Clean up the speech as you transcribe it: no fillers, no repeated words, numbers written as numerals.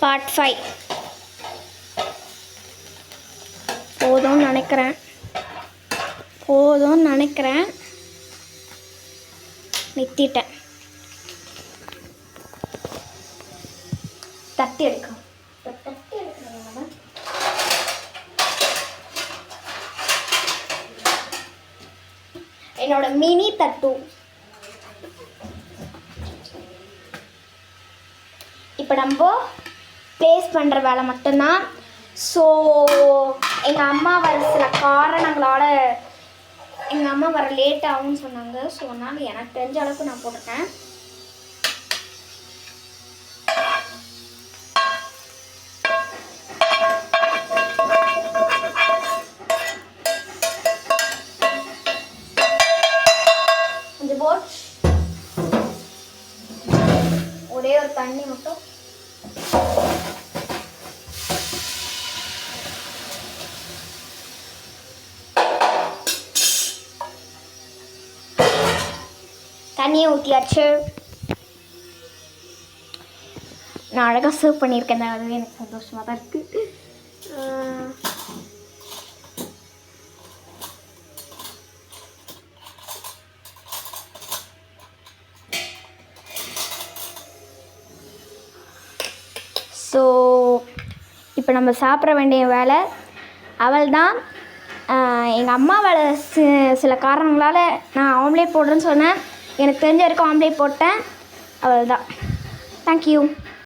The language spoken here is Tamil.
பார்ட் 5 போதும்னு நினைக்கிறேன். நிறுத்திட்டேன். தட்டி எடுக்கணும். என்னோட மினி தட்டு. இப்போ நம்ம ப்ளேஸ் பண்ணுற வேலை மட்டும்தான். ஸோ எங்கள் அம்மா வர சில காரணங்களால் எங்கள் அம்மா வர லேட் ஆகும்னு சொன்னாங்க. ஸோ அதனால் எனக்கு தெரிஞ்ச அளவுக்கு நான் போட்டிருக்கேன். கொஞ்சம் போட் ஒரே ஒரு தண்ணி மட்டும். தண்ணியை ஊற்றியாச்சு. நான் அழகாக சர்வ் பண்ணியிருக்கேன். அதுவே எனக்கு சந்தோஷமாக தான் இருக்குது. ஸோ இப்போ நம்ம சாப்பிட வேண்டிய வேலை அவள் தான். எங்கள் அம்மா வேலை சில காரணங்களால் நான் ஆம்லேட் போடுறேன்னு சொன்னேன். எனக்கு தெரிஞ்ச வரைக்கும் ஆம்லேட் போட்டேன். அவள் தான். தேங்க்யூ.